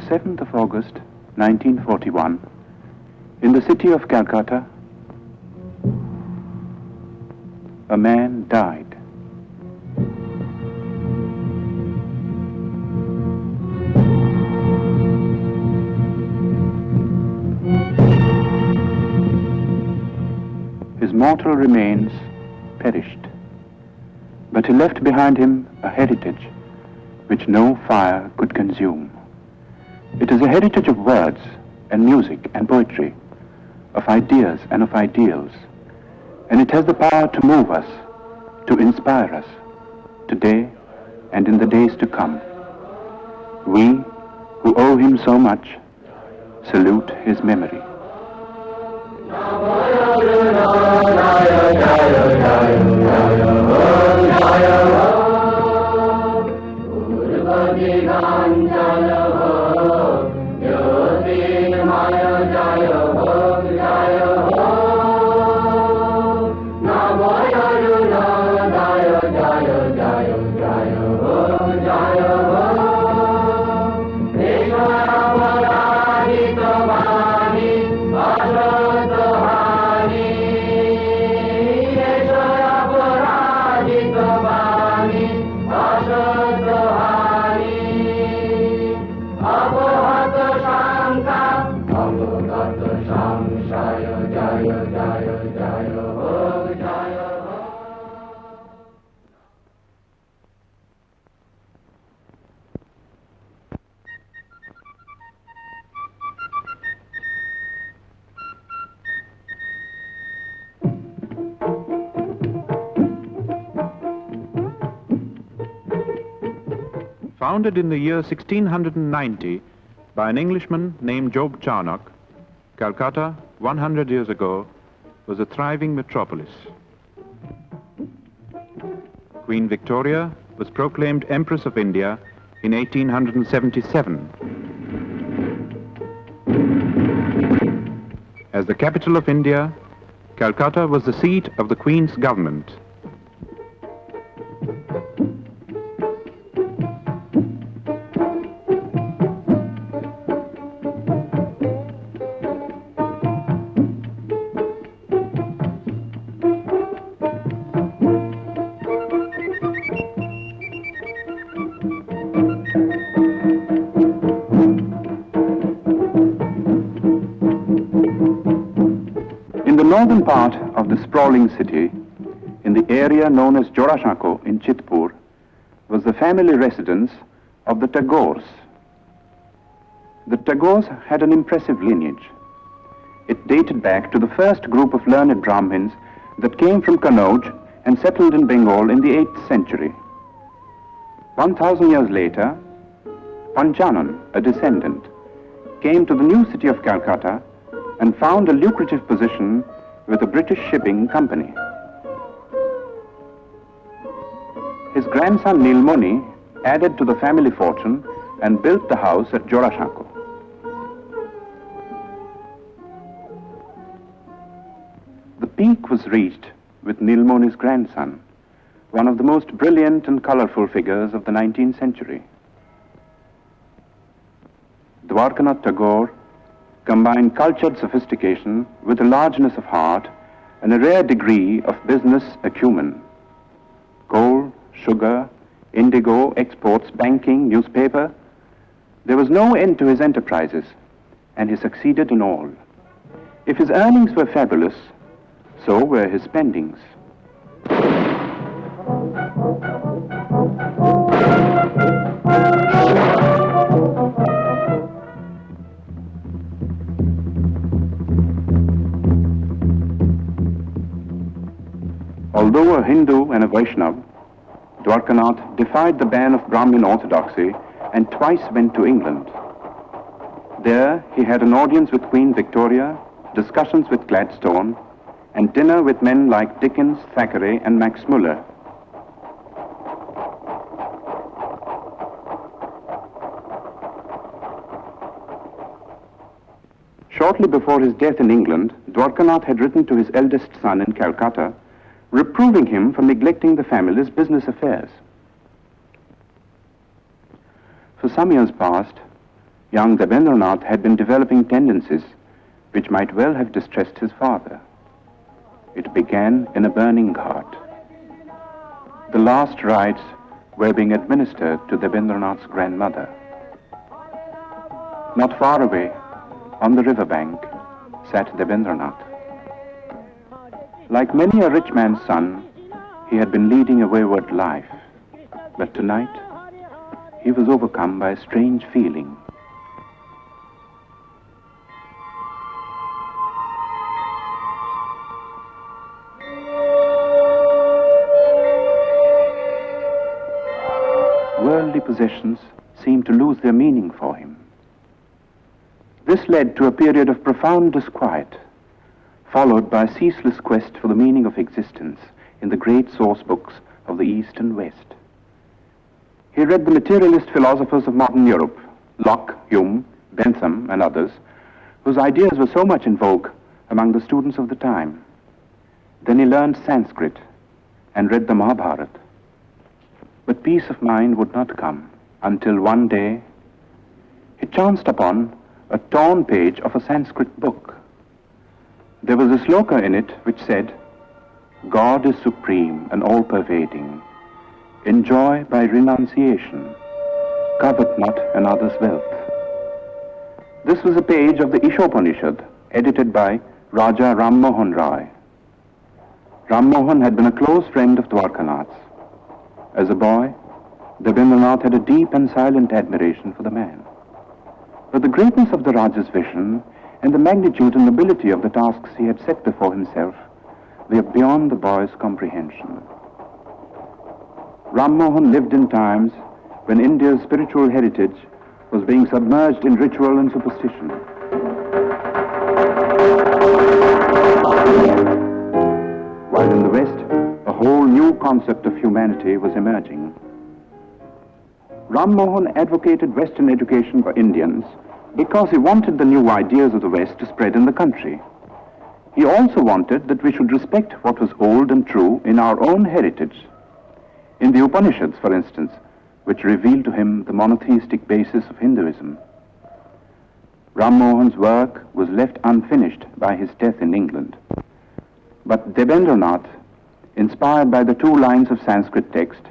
7th of August, 1941, in the city of Calcutta, a man died. His mortal remains perished, but he left behind him a heritage which no fire could consume. It is a heritage of words and music and poetry, of ideas and of ideals, and it has the power to move us, to inspire us, today and in the days to come. We, who owe him so much, salute his memory. Founded in the year 1690 by an Englishman named Job Charnock, Calcutta, 100 years ago, was a thriving metropolis. Queen Victoria was proclaimed Empress of India in 1877. As the capital of India, Calcutta was the seat of the Queen's government. In the northern part of the sprawling city, in the area known as Jorashako in Chitpur, was the family residence of the Tagores. The Tagores had an impressive lineage. It dated back to the first group of learned Brahmins that came from Kannauj and settled in Bengal in the 8th century. 1,000 years later, Panchanan, a descendant, came to the new city of Calcutta and found a lucrative position with a British shipping company. His grandson Nilmoni added to the family fortune and built the house at Jorashako. The peak was reached with Nilmoni's grandson, one of the most brilliant and colorful figures of the 19th century. Dwarkanath Tagore combined cultured sophistication with a largeness of heart and a rare degree of business acumen. Coal, sugar, indigo, exports, banking, newspaper. There was no end to his enterprises, and he succeeded in all. If his earnings were fabulous, so were his spendings. Although a Hindu and a Vaishnava, Dwarkanath defied the ban of Brahmin orthodoxy and twice went to England. There he had an audience with Queen Victoria, discussions with Gladstone, and dinner with men like Dickens, Thackeray, and Max Muller. Shortly before his death in England, Dwarkanath had written to his eldest son in Calcutta, reproving him for neglecting the family's business affairs. For some years past, young Debendranath had been developing tendencies which might well have distressed his father. It began in a burning ghat. The last rites were being administered to Debendranath's grandmother. Not far away, on the riverbank, sat Debendranath. Like many a rich man's son, he had been leading a wayward life, but tonight he was overcome by a strange feeling. Worldly possessions seemed to lose their meaning for him. This led to a period of profound disquiet, followed by a ceaseless quest for the meaning of existence in the great source books of the East and West. He read the materialist philosophers of modern Europe, Locke, Hume, Bentham, and others, whose ideas were so much in vogue among the students of the time. Then he learned Sanskrit and read the Mahabharata. But peace of mind would not come until one day he chanced upon a torn page of a Sanskrit book. There was a sloka in it which said, "God is supreme and all-pervading. Enjoy by renunciation. Covet not another's wealth." This was a page of the Ishopanishad, edited by Raja Ram Mohan Rai. Ram Mohan had been a close friend of Dwarkanath's. As a boy, Debendranath had a deep and silent admiration for the man. But the greatness of the Raja's vision and the magnitude and nobility of the tasks he had set before himself were beyond the boy's comprehension. Ram Mohan lived in times when India's spiritual heritage was being submerged in ritual and superstition. While in the West, a whole new concept of humanity was emerging. Ram Mohan advocated Western education for Indians because he wanted the new ideas of the West to spread in the country. He also wanted that we should respect what was old and true in our own heritage. In the Upanishads, for instance, which revealed to him the monotheistic basis of Hinduism. Ram Mohan's work was left unfinished by his death in England. But Debendranath, inspired by the 2 lines of Sanskrit text,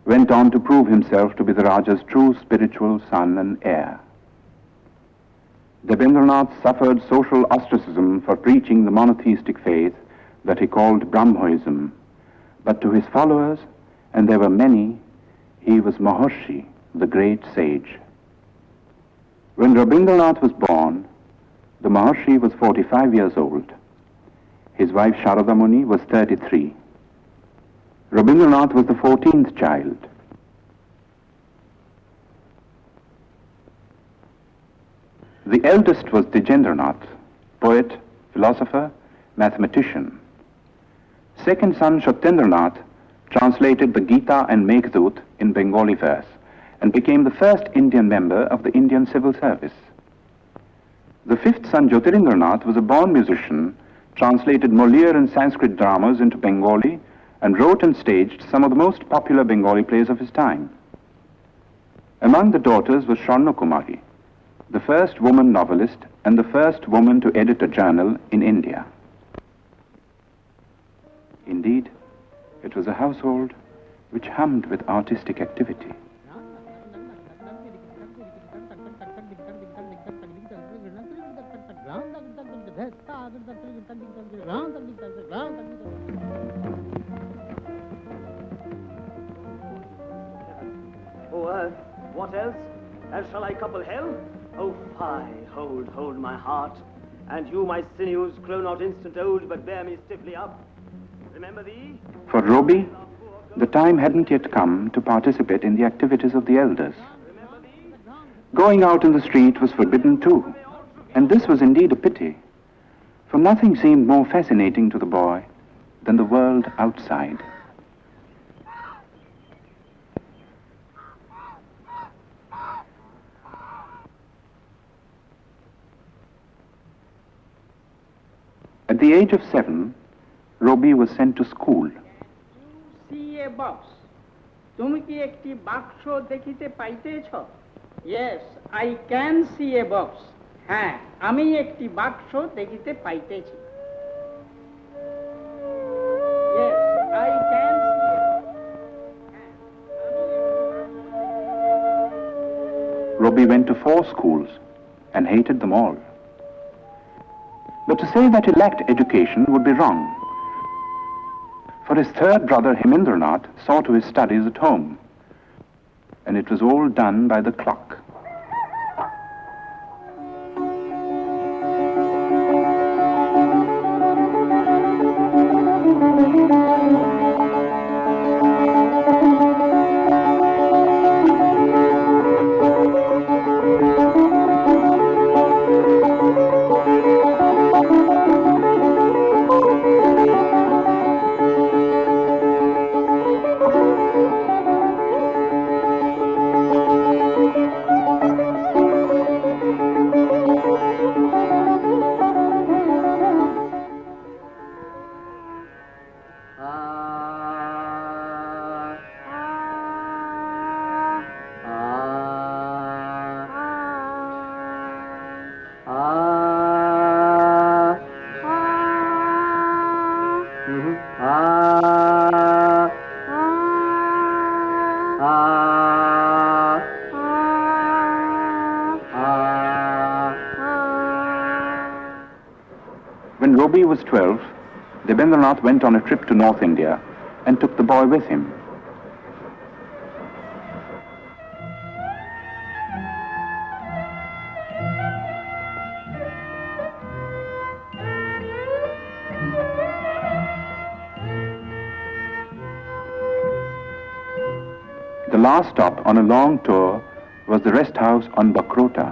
went on to prove himself to be the Raja's true spiritual son and heir. Debendranath suffered social ostracism for preaching the monotheistic faith that he called Brahmoism, but to his followers, and there were many, he was Maharshi, the great sage. When Rabindranath was born, the Maharshi was 45 years old. His wife Sharada Muni was 33. Rabindranath was the 14th child. The eldest was Dejendranath, poet, philosopher, mathematician. Second son Satyendranath translated the Gita and Meghdut in Bengali verse and became the first Indian member of the Indian Civil Service. The fifth son Jyotirindranath was a born musician, translated Molière and Sanskrit dramas into Bengali, and wrote and staged some of the most popular Bengali plays of his time. Among the daughters was Sharna Kumari, the first woman novelist and the first woman to edit a journal in India. Indeed, it was a household which hummed with artistic activity. Oh, earth, what else? And shall I couple hell? Oh, fie, hold my heart. And you, my sinews, grow not instant old, but bear me stiffly up. Remember thee? For Roby, the time hadn't yet come to participate in the activities of the elders. Going out in the street was forbidden too, and this was indeed a pity, for nothing seemed more fascinating to the boy than the world outside. At the age of 7, Roby was sent to school. See a box. তুমি কি একটি বাক্স দেখিতে পাইতেছ? Yes, I can see a box. হ্যাঁ, আমি একটি বাক্স দেখিতে পাইতেছি। Yes, I can see a box. হ্যাঁ, আমি একটি Robbie went to 4 schools and hated them all. But to say that he lacked education would be wrong. For his third brother Hemendranath saw to his studies at home, and it was all done by the clock. When Robbie was 12, Debendranath went on a trip to North India and took the boy with him. The last stop on a long tour was the rest house on Bakrota,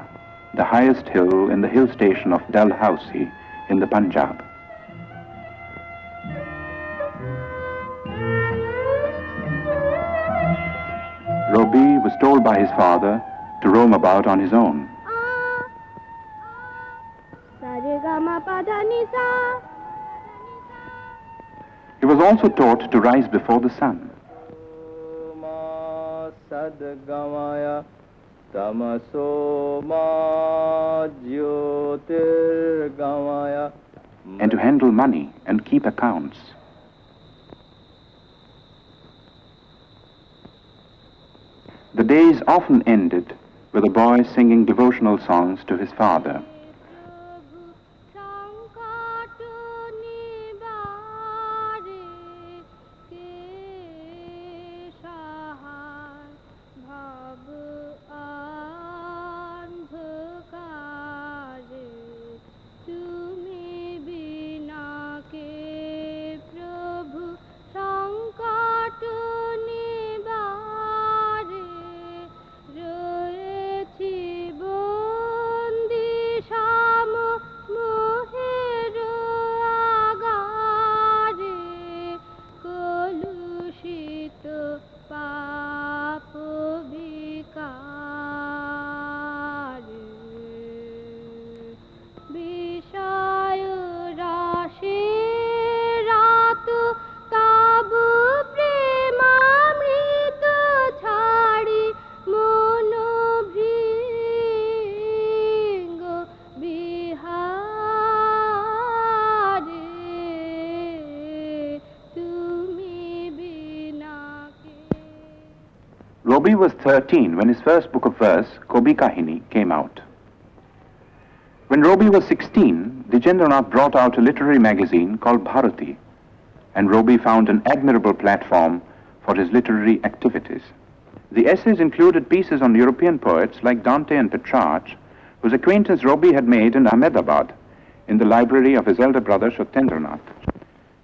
the highest hill in the hill station of Dalhousie in the Punjab. Robbie was told by his father to roam about on his own. He was also taught to rise before the sun. And to handle money and keep accounts. The days often ended with a boy singing devotional songs to his father. Robbie was 13 when his first book of verse, Kobi Kahini, came out. When Robbie was 16, Dijendranath brought out a literary magazine called Bharati, and Robbie found an admirable platform for his literary activities. The essays included pieces on European poets like Dante and Petrarch, whose acquaintance Robbie had made in Ahmedabad, in the library of his elder brother Shotendranath.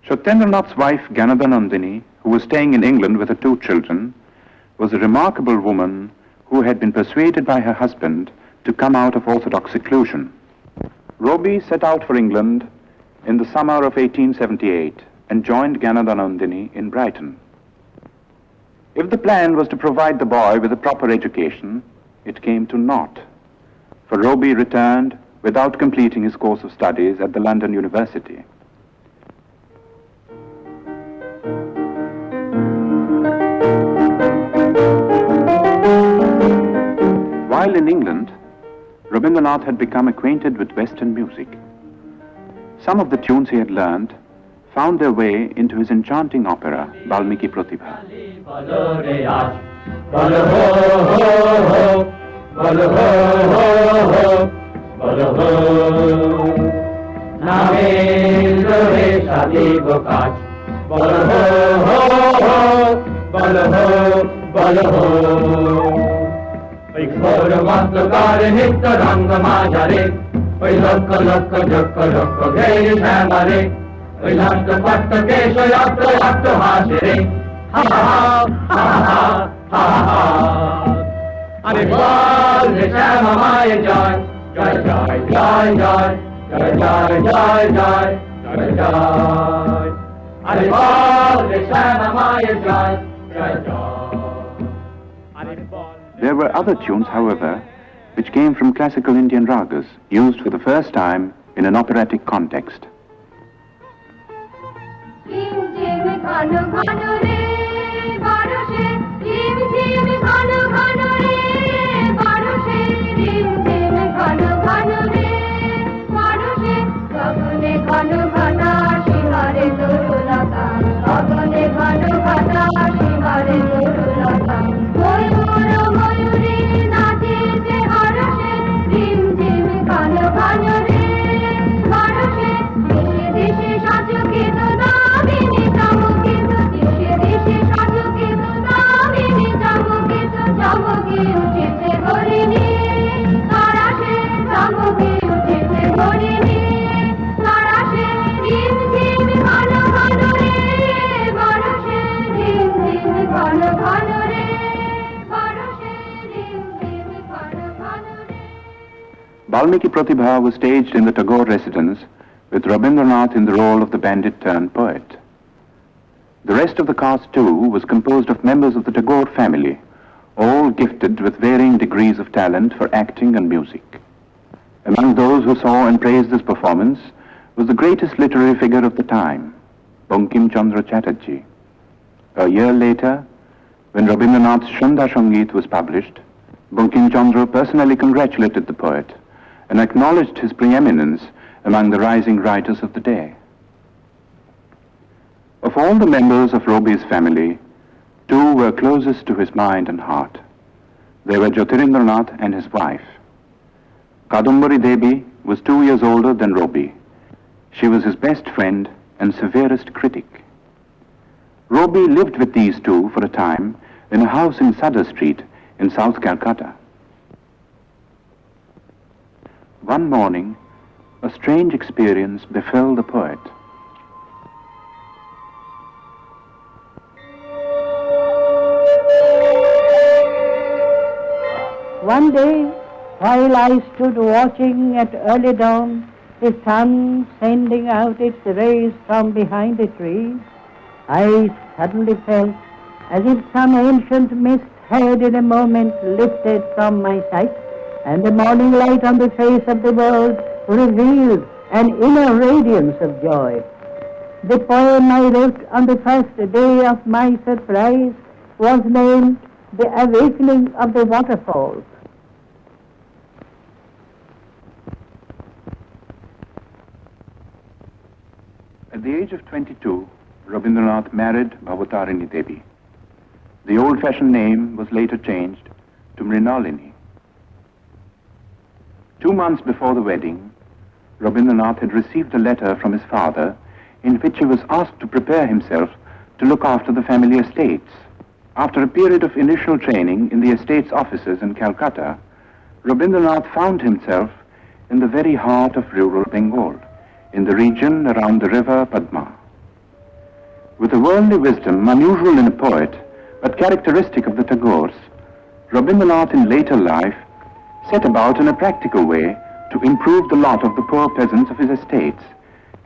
Shotendranath's wife Ganadanandini, who was staying in England with her 2 children, was a remarkable woman who had been persuaded by her husband to come out of orthodox seclusion. Robbie set out for England in the summer of 1878 and joined Ganadanandini in Brighton. If the plan was to provide the boy with a proper education, it came to naught, for Robbie returned without completing his course of studies at the London University. While While in England, Rabindranath had become acquainted with Western music. Some of the tunes he had learned found their way into his enchanting opera, Valmiki Pratibha. There were other tunes, however, which came from classical Indian ragas, used for the first time in an operatic context. Valmiki Pratibha was staged in the Tagore residence with Rabindranath in the role of the bandit-turned-poet. The rest of the cast, too, was composed of members of the Tagore family, all gifted with varying degrees of talent for acting and music. Among those who saw and praised this performance was the greatest literary figure of the time, Bankim Chandra Chatterjee. A year later, when Rabindranath's Shandha Sangeet was published, Bankim Chandra personally congratulated the poet and acknowledged his preeminence among the rising writers of the day. Of all the members of Robi's family, two were closest to his mind and heart. They were Jyotirindranath and his wife. Kadumbari Devi was 2 years older than Robi. She was his best friend and severest critic. Robi lived with these two for a time in a house in Sadar Street in South Calcutta. One morning, a strange experience befell the poet. One day, while I stood watching at early dawn, the sun sending out its rays from behind a tree, I suddenly felt as if some ancient mist had in a moment lifted from my sight, and the morning light on the face of the world revealed an inner radiance of joy. The poem I wrote on the first day of my surprise was named The Awakening of the Waterfalls. At the age of 22, Rabindranath married Bhavatarini Devi. The old-fashioned name was later changed to Mrinalini. 2 months before the wedding, Rabindranath had received a letter from his father in which he was asked to prepare himself to look after the family estates. After a period of initial training in the estates offices in Calcutta, Rabindranath found himself in the very heart of rural Bengal, in the region around the river Padma. With a worldly wisdom unusual in a poet, but characteristic of the Tagores, Rabindranath in later life set about in a practical way to improve the lot of the poor peasants of his estates,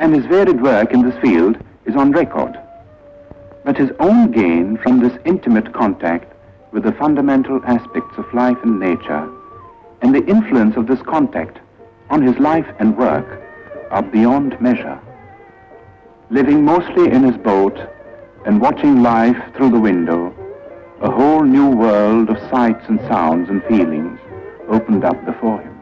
and his varied work in this field is on record. But his own gain from this intimate contact with the fundamental aspects of life and nature, and the influence of this contact on his life and work, are beyond measure. Living mostly in his boat and watching life through the window, a whole new world of sights and sounds and feelings opened up before him.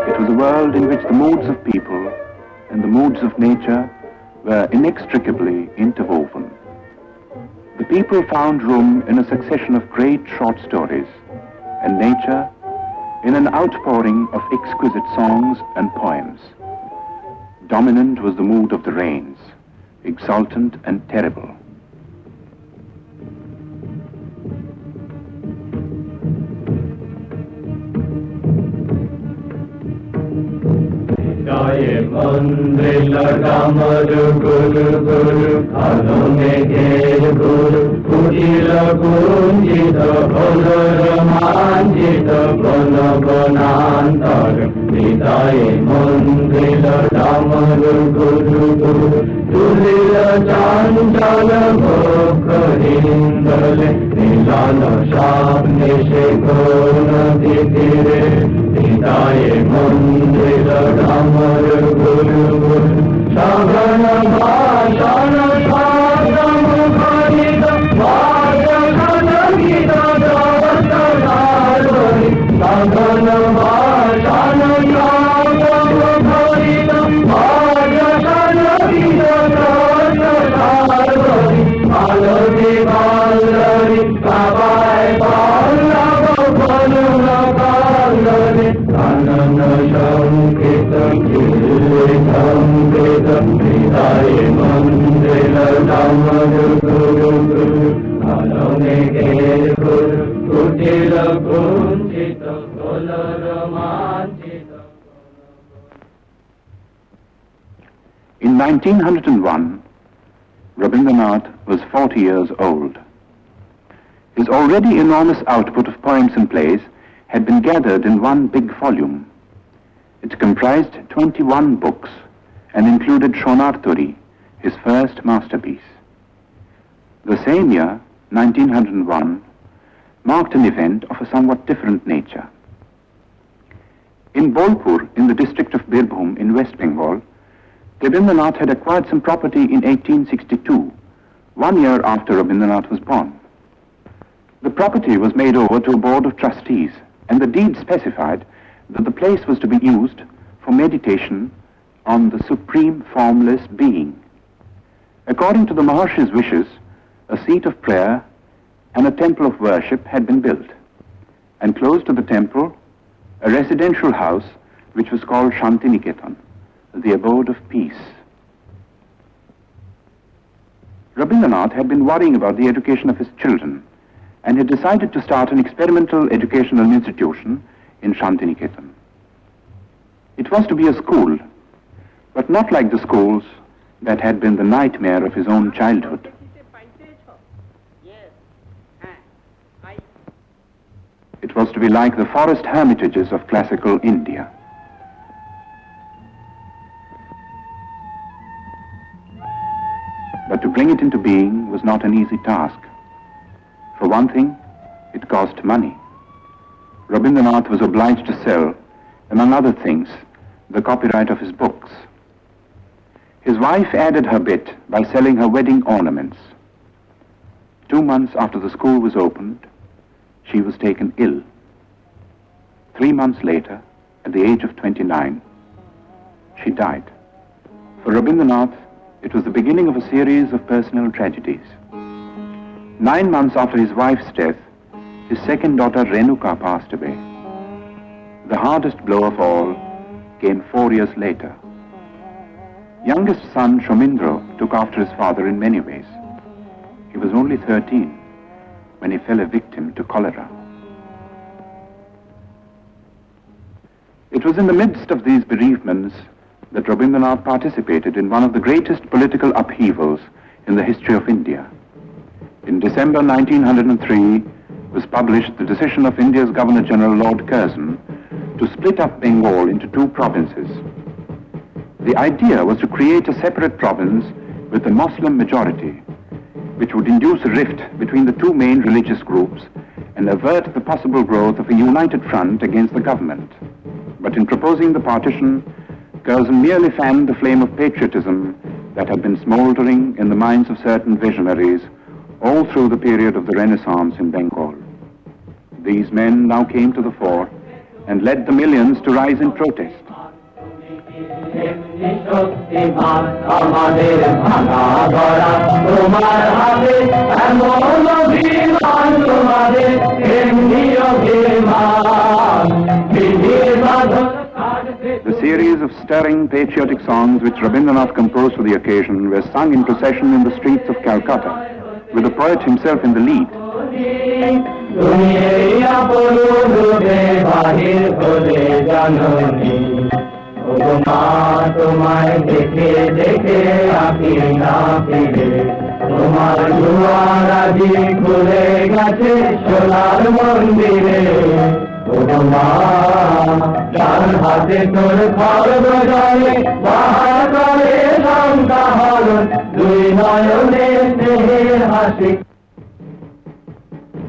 It was a world in which the moods of people and the moods of nature were inextricably interwoven. The people found room in a succession of great short stories, and nature in an outpouring of exquisite songs and poems. Dominant was the mood of the rains, exultant and terrible. In 1901, Rabindranath was 40 years old. His already enormous output of poems and plays had been gathered in one big volume. It comprised 21 books and included Shonarturi, his first masterpiece. The same year, 1901, marked an event of a somewhat different nature. In Bolpur, in the district of Birbhum in West Bengal, Rabindranath had acquired some property in 1862, 1 year after Rabindranath was born. The property was made over to a board of trustees, and the deed specified that the place was to be used for meditation on the supreme formless being. According to the Maharshi's wishes, a seat of prayer and a temple of worship had been built, and close to the temple, a residential house which was called Shantiniketan, the abode of peace. Rabindranath had been worrying about the education of his children and had decided to start an experimental educational institution in Shantiniketan. It was to be a school, but not like the schools that had been the nightmare of his own childhood. It was to be like the forest hermitages of classical India. But to bring it into being was not an easy task. For one thing, it cost money. Rabindranath was obliged to sell, among other things, the copyright of his books. His wife added her bit by selling her wedding ornaments. 2 months after the school was opened, she was taken ill. 3 months later, at the age of 29, she died. For Rabindranath, it was the beginning of a series of personal tragedies. 9 months after his wife's death, his second daughter Renuka passed away. The hardest blow of all came 4 years later. Youngest son Shomindro took after his father in many ways. He was only 13 when he fell a victim to cholera. It was in the midst of these bereavements that Rabindranath participated in one of the greatest political upheavals in the history of India. In December 1903 was published the decision of India's Governor-General Lord Curzon to split up Bengal into 2 provinces. The idea was to create a separate province with a Muslim majority which would induce a rift between the two main religious groups and avert the possible growth of a united front against the government. But in proposing the partition, Curzon merely fanned the flame of patriotism that had been smoldering in the minds of certain visionaries all through the period of the Renaissance in Bengal. These men now came to the fore and led the millions to rise in protest. The series of stirring patriotic songs which Rabindranath composed for the occasion were sung in procession in the streets of Calcutta, with the poet himself in the lead.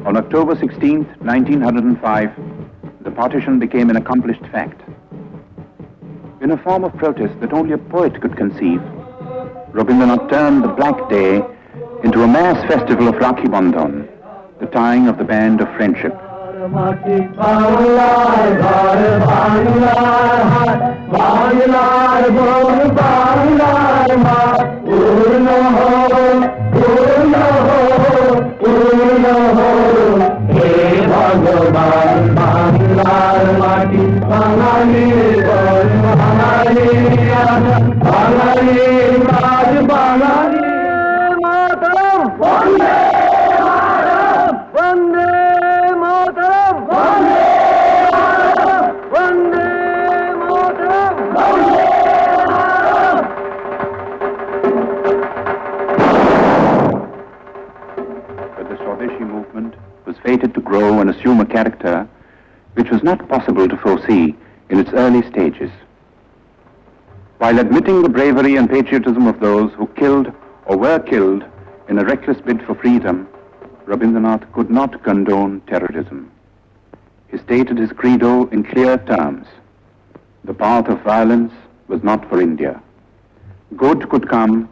On October 16, 1905, the partition became an accomplished fact. In a form of protest that only a poet could conceive, Rabindranath turned the Black Day into a mass festival of Rakhi Bandhan, the tying of the band of friendship. Fated to grow and assume a character which was not possible to foresee in its early stages. While admitting the bravery and patriotism of those who killed or were killed in a reckless bid for freedom, Rabindranath could not condone terrorism. He stated his credo in clear terms. The path of violence was not for India. Good could come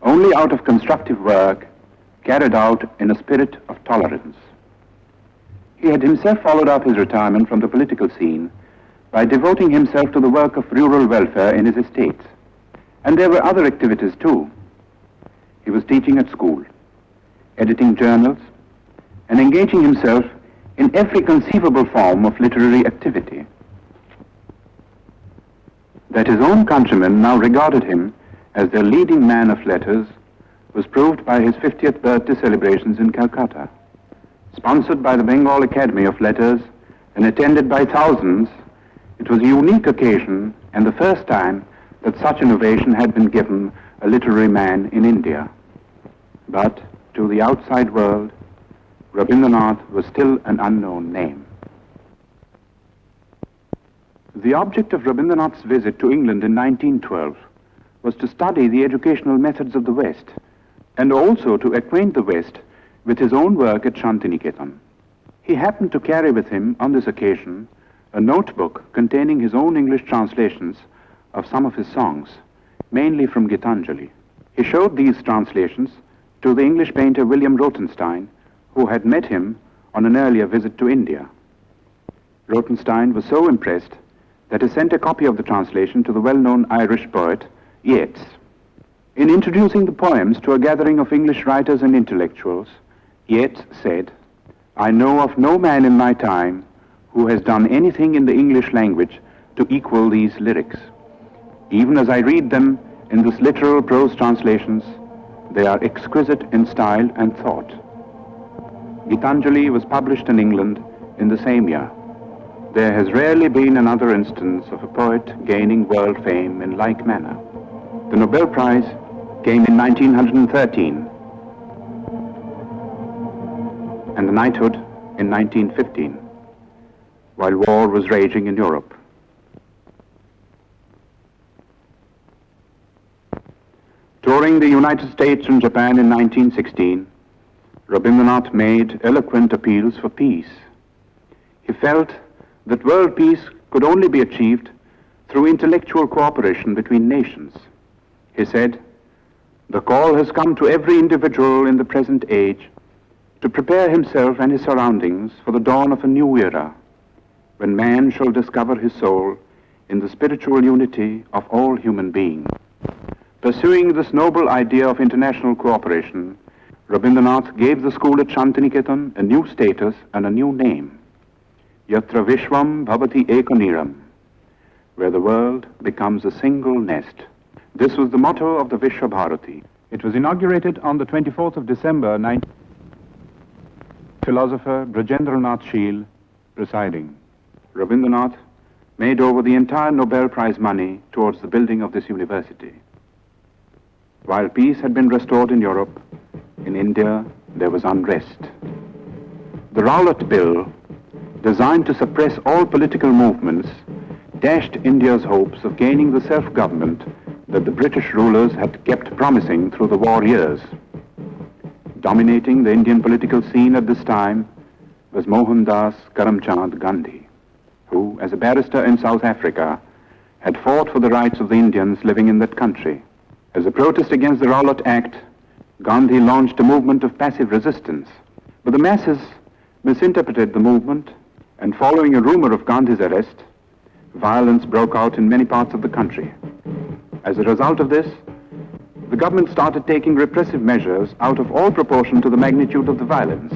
only out of constructive work carried out in a spirit of tolerance. He had himself followed up his retirement from the political scene by devoting himself to the work of rural welfare in his estates. And there were other activities too. He was teaching at school, editing journals, and engaging himself in every conceivable form of literary activity. That his own countrymen now regarded him as their leading man of letters was proved by his 50th birthday celebrations in Calcutta. Sponsored by the Bengal Academy of Letters and attended by thousands, it was a unique occasion and the first time that such an ovation had been given a literary man in India. But to the outside world, Rabindranath was still an unknown name. The object of Rabindranath's visit to England in 1912 was to study the educational methods of the West and also to acquaint the West with his own work at Shantiniketan. He happened to carry with him on this occasion a notebook containing his own English translations of some of his songs, mainly from Gitanjali. He showed these translations to the English painter William Rothenstein, who had met him on an earlier visit to India. Rothenstein was so impressed that he sent a copy of the translation to the well-known Irish poet Yeats. In introducing the poems to a gathering of English writers and intellectuals, Yeats said, "I know of no man in my time who has done anything in the English language to equal these lyrics. Even as I read them in this literal prose translations, they are exquisite in style and thought." Gitanjali was published in England in the same year. There has rarely been another instance of a poet gaining world fame in like manner. The Nobel Prize came in 1913 and the knighthood in 1915, while war was raging in Europe. Touring the United States and Japan in 1916, Rabindranath made eloquent appeals for peace. He felt that world peace could only be achieved through intellectual cooperation between nations. He said, "The call has come to every individual in the present age to prepare himself and his surroundings for the dawn of a new era, when man shall discover his soul in the spiritual unity of all human beings." Pursuing this noble idea of international cooperation, Rabindranath gave the school at Shantiniketan a new status and a new name, Yatra Vishwam Bhavati Ekaniram, where the world becomes a single nest. This was the motto of the Vishwa Bharati. It was inaugurated on the 24th of December, philosopher Brajendranath Sheel presiding. Rabindranath made over the entire Nobel Prize money towards the building of this university. While peace had been restored in Europe, in India there was unrest. The Rowlatt Bill, designed to suppress all political movements, dashed India's hopes of gaining the self-government that the British rulers had kept promising through the war years. Dominating the Indian political scene at this time was Mohandas Karamchand Gandhi, who, as a barrister in South Africa, had fought for the rights of the Indians living in that country. As a protest against the Rowlatt Act, Gandhi launched a movement of passive resistance. But the masses misinterpreted the movement, and following a rumor of Gandhi's arrest, violence broke out in many parts of the country. As a result of this, the government started taking repressive measures out of all proportion to the magnitude of the violence.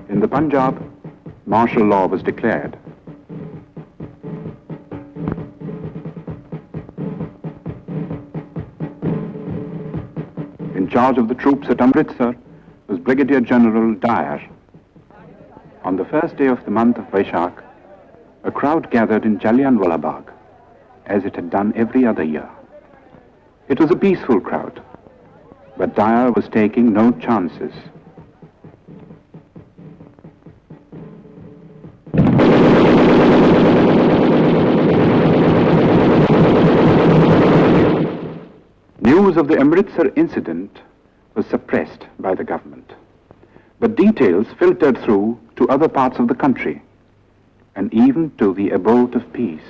In the Punjab, martial law was declared. In charge of the troops at Amritsar was Brigadier General Dyer. On the first day of the month of Vaishak, a crowd gathered in Jallianwala Bagh, as it had done every other year. It was a peaceful crowd, but Dyer was taking no chances. News of the Amritsar incident was suppressed by the government, but details filtered through to other parts of the country and even to the abode of peace.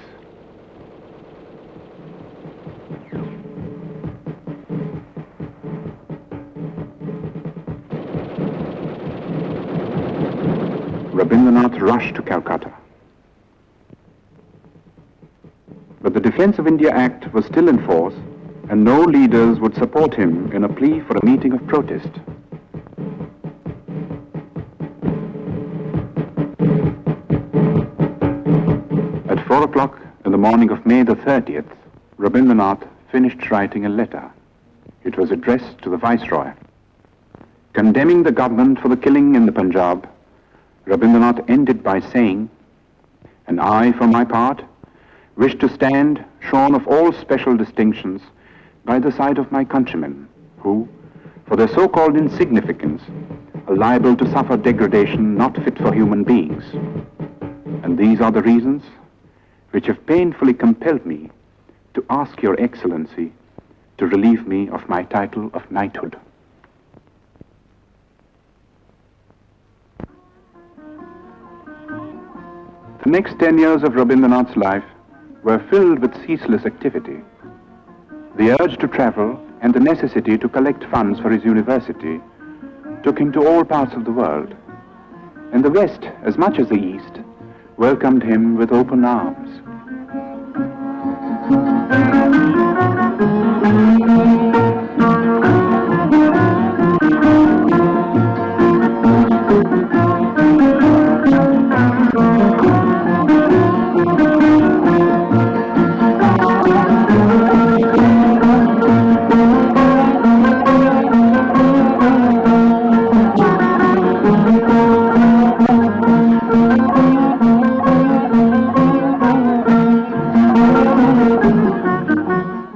Rabindranath rushed to Calcutta. But the Defence of India Act was still in force, and no leaders would support him in a plea for a meeting of protest. At 4 o'clock in the morning of May the 30th, Rabindranath finished writing a letter. It was addressed to the Viceroy. Condemning the government for the killing in the Punjab, Rabindranath ended by saying, "And I, for my part, wish to stand shorn of all special distinctions by the side of my countrymen, who, for their so-called insignificance, are liable to suffer degradation not fit for human beings. And these are the reasons which have painfully compelled me to ask Your Excellency to relieve me of my title of knighthood." The next 10 years of Rabindranath's life were filled with ceaseless activity. The urge to travel and the necessity to collect funds for his university took him to all parts of the world, and the West, as much as the East, welcomed him with open arms.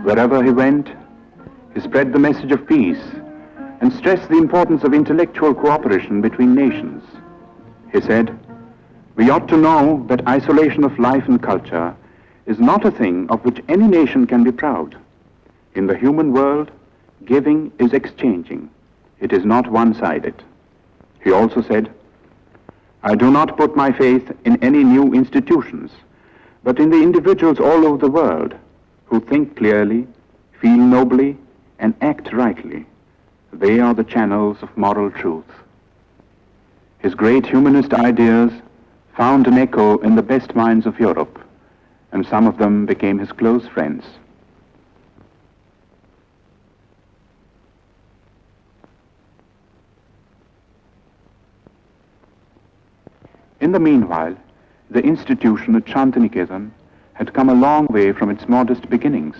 Wherever he went, he spread the message of peace and stressed the importance of intellectual cooperation between nations. He said, "We ought to know that isolation of life and culture is not a thing of which any nation can be proud. In the human world, giving is exchanging. It is not one-sided." He also said, "I do not put my faith in any new institutions, but in the individuals all over the world who think clearly, feel nobly, and act rightly. They are the channels of moral truth." His great humanist ideas found an echo in the best minds of Europe, and some of them became his close friends. In the meanwhile, the institution at Shantiniketan had come a long way from its modest beginnings.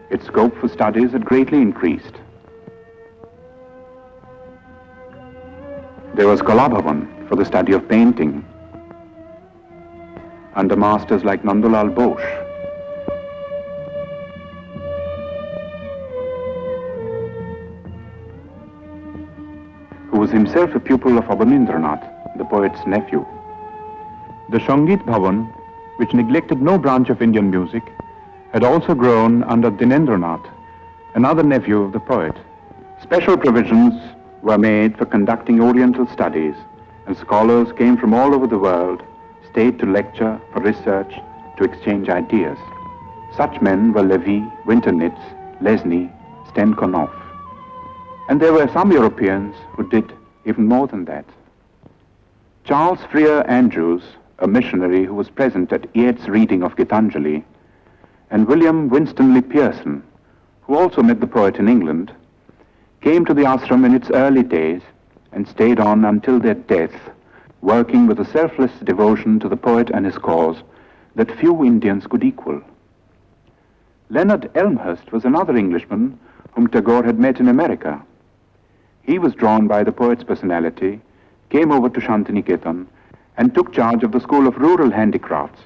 Its scope for studies had greatly increased. There was Kalabhavan for the study of painting, under masters like Nandulal Bose. Who was himself a pupil of Abanindranath, the poet's nephew. The Sangeet Bhavan, which neglected no branch of Indian music, had also grown under Dinendranath, another nephew of the poet. Special provisions were made for conducting Oriental studies, and scholars came from all over the world, stayed to lecture, for research, to exchange ideas. Such men were Levy, Winternitz, Lesny, Stenkonov. And there were some Europeans who did even more than that. Charles Freer Andrews, a missionary who was present at Yeats's reading of Gitanjali, and William Winstanley Pearson, who also met the poet in England, came to the ashram in its early days and stayed on until their death, working with a selfless devotion to the poet and his cause that few Indians could equal. Leonard Elmhurst was another Englishman whom Tagore had met in America. He was drawn by the poet's personality, came over to Shantiniketan, and took charge of the School of Rural Handicrafts,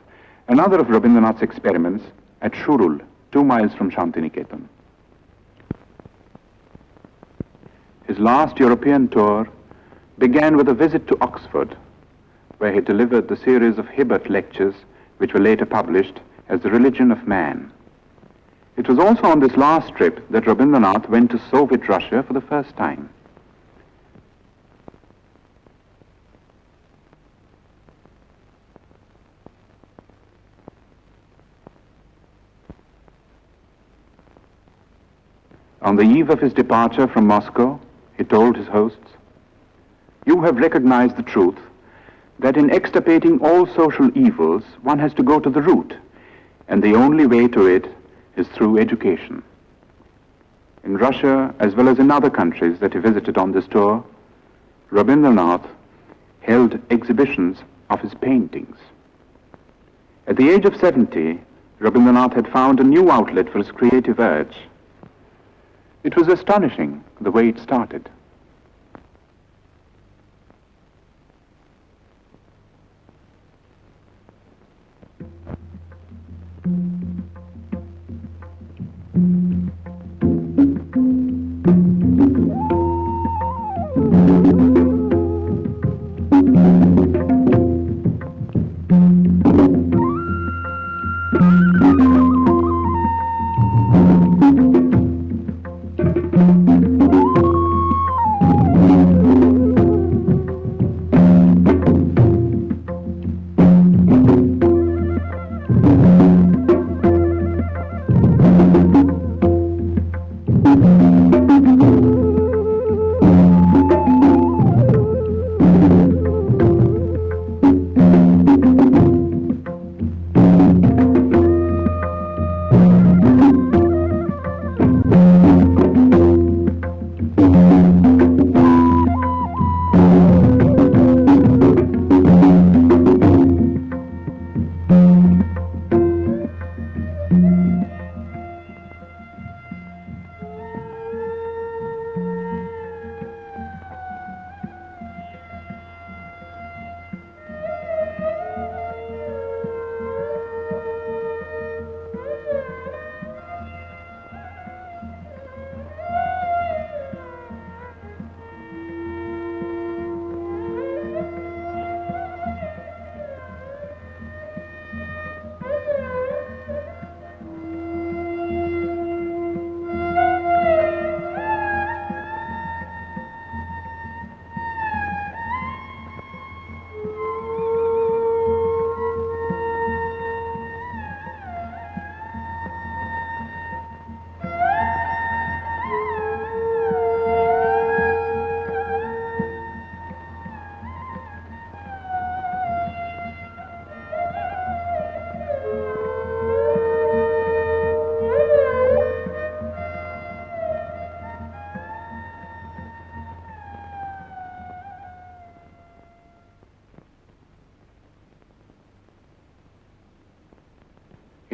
another of Rabindranath's experiments, at Shurul, 2 miles from Shantiniketan. His last European tour began with a visit to Oxford, where he delivered the series of Hibbert lectures, which were later published as The Religion of Man. It was also on this last trip that Rabindranath went to Soviet Russia for the first time. On the eve of his departure from Moscow, he told his hosts, "You have recognized the truth that in extirpating all social evils, one has to go to the root, and the only way to it is through education." In Russia, as well as in other countries that he visited on this tour, Rabindranath held exhibitions of his paintings. At the age of 70, Rabindranath had found a new outlet for his creative urge. It was astonishing the way it started.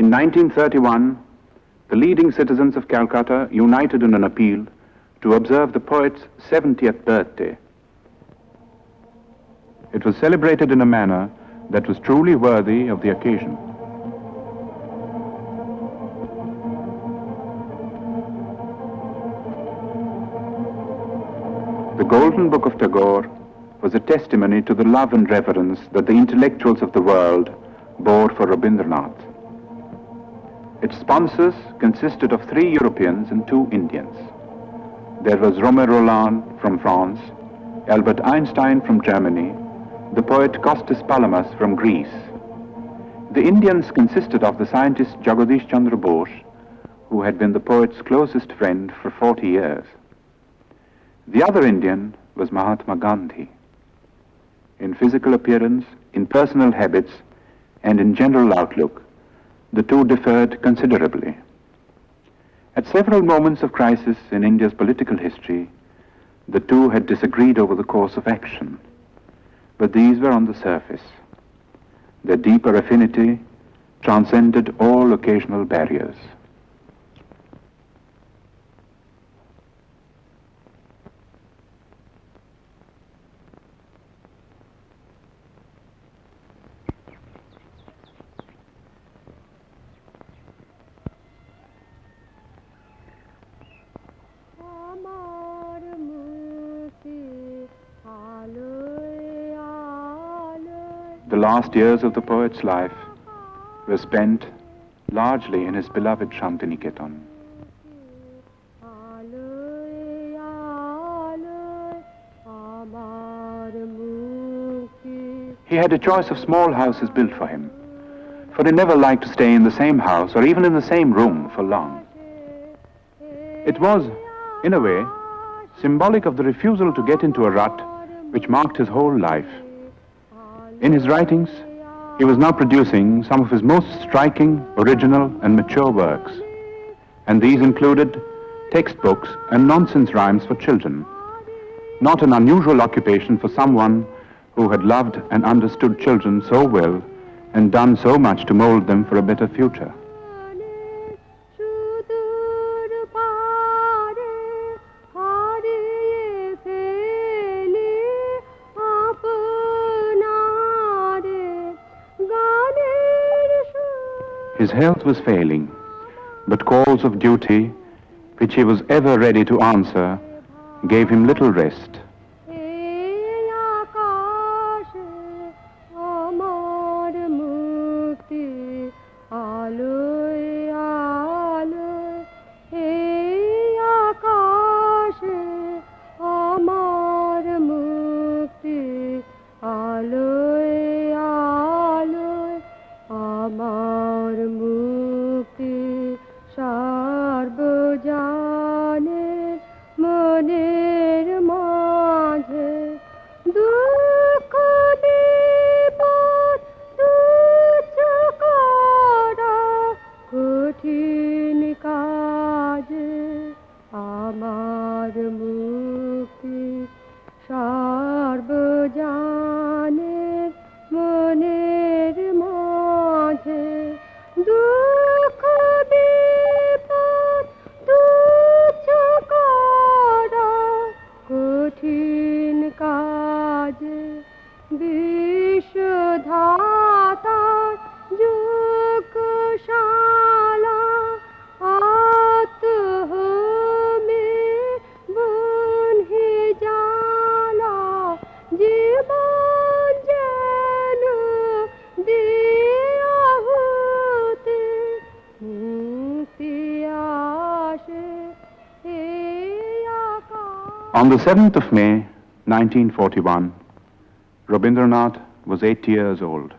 In 1931, the leading citizens of Calcutta united in an appeal to observe the poet's 70th birthday. It was celebrated in a manner that was truly worthy of the occasion. The Golden Book of Tagore was a testimony to the love and reverence that the intellectuals of the world bore for Rabindranath. Its sponsors consisted of 3 Europeans and 2 Indians. There was Romain Rolland from France, Albert Einstein from Germany, the poet Kostas Palamas from Greece. The Indians consisted of the scientist Jagadish Chandra Bose, who had been the poet's closest friend for 40 years. The other Indian was Mahatma Gandhi. In physical appearance, in personal habits, and in general outlook, the two differed considerably. At several moments of crisis in India's political history, the two had disagreed over the course of action, but these were on the surface. Their deeper affinity transcended all occasional barriers. The last years of the poet's life were spent largely in his beloved Shantiniketan. He had a choice of small houses built for him, for he never liked to stay in the same house or even in the same room for long. It was, in a way, symbolic of the refusal to get into a rut which marked his whole life. In his writings, he was now producing some of his most striking, original, and mature works, and these included textbooks and nonsense rhymes for children, not an unusual occupation for someone who had loved and understood children so well and done so much to mold them for a better future. His health was failing, but calls of duty, which he was ever ready to answer, gave him little rest. On the 7th of May, 1941, Rabindranath was 8 years old.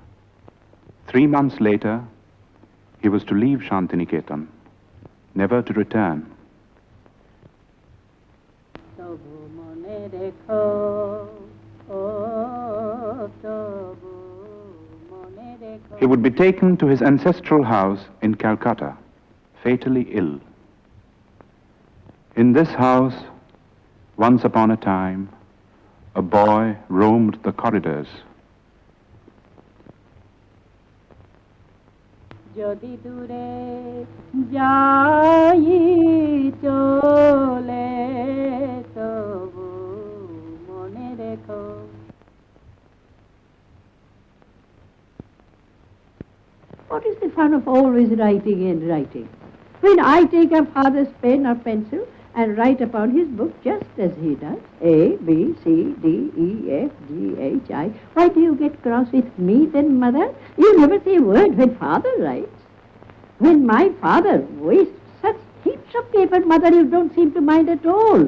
3 months later, he was to leave Shantiniketan, never to return. He would be taken to his ancestral house in Calcutta, fatally ill. In this house, once upon a time, a boy roamed the corridors. যদি দূরে যাই চলে তবু মনে রেখো। What is the fun of always writing and writing? When I take a father's pen or pencil and write upon his book just as he does, A, B, C, D, E, F, G, H, I, why do you get cross with me then, mother? You never say a word when father writes. When my father wastes such heaps of paper, mother, you don't seem to mind at all.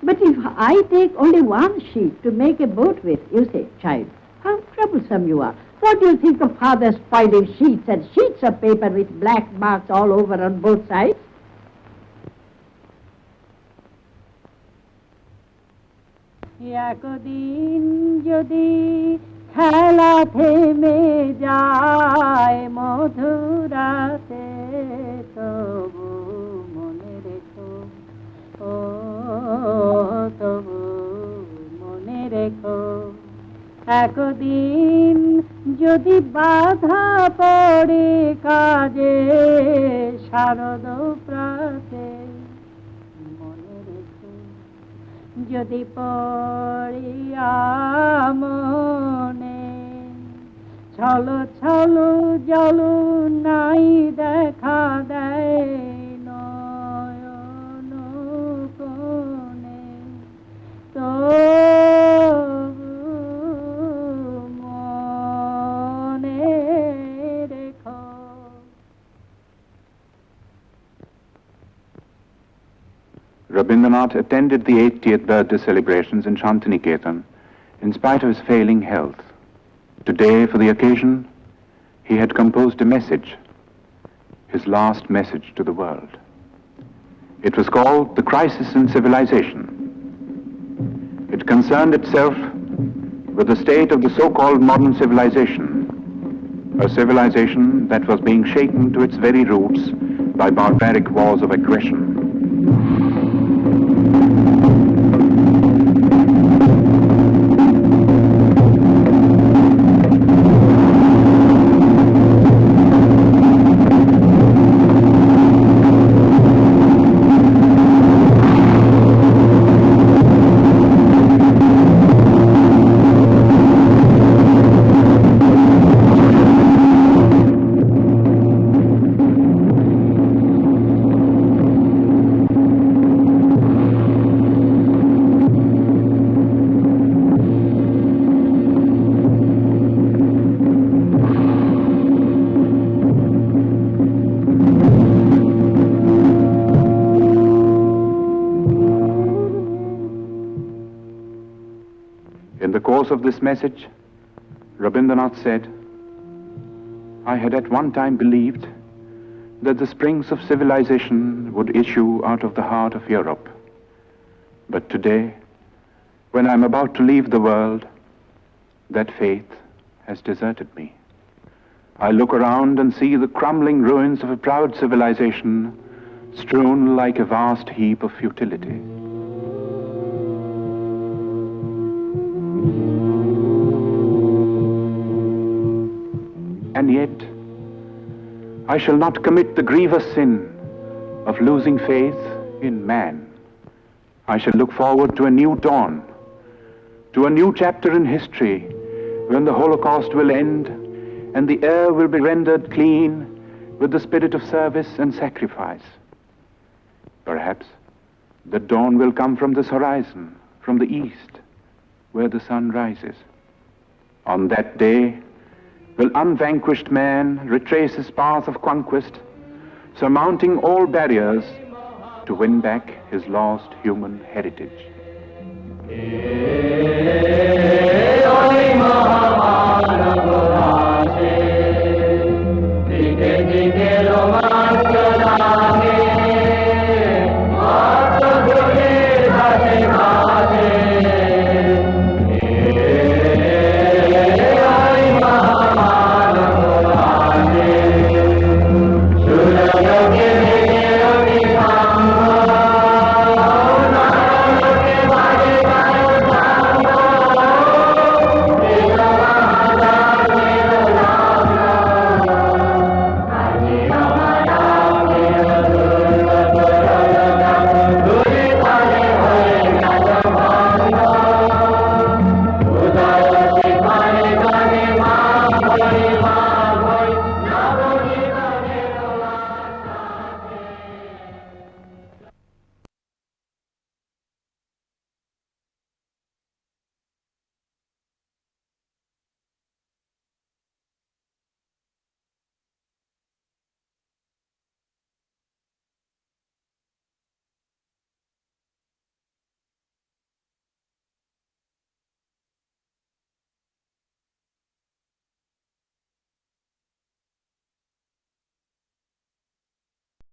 But if I take only one sheet to make a boat with, you say, child, how troublesome you are. What do you think of father spoiling sheets and sheets of paper with black marks all over on both sides? একদিন যদি খেলা থেমে যায় মধুরাতে তবু মনে রেখো, ও তবু মনে রেখো। একদিন যদি বাধা পড়ে কাজে শারদ প্রাতে মনে রেখো, যদি পড়িয়া মনে ছলো ছলো জল নাই দেখা দেয় নয়ন কোণে তবু মনে রেখো। Rabindranath attended the 80th birthday celebrations in Shantiniketan in spite of his failing health. Today, for the occasion, he had composed a message, his last message to the world. It was called The Crisis in Civilization. It concerned itself with the state of the so-called modern civilization, a civilization that was being shaken to its very roots by barbaric wars of aggression. In the course of this message, Rabindranath said, I had at one time believed that the springs of civilization would issue out of the heart of Europe. But today, when I'm about to leave the world, that faith has deserted me. I look around and see the crumbling ruins of a proud civilization strewn like a vast heap of futility. And yet, I shall not commit the grievous sin of losing faith in man. I shall look forward to a new dawn, to a new chapter in history when the Holocaust will end and the air will be rendered clean with the spirit of service and sacrifice. Perhaps the dawn will come from this horizon, from the east, where the sun rises. On that day, will unvanquished man retrace his path of conquest, surmounting all barriers to win back his lost human heritage.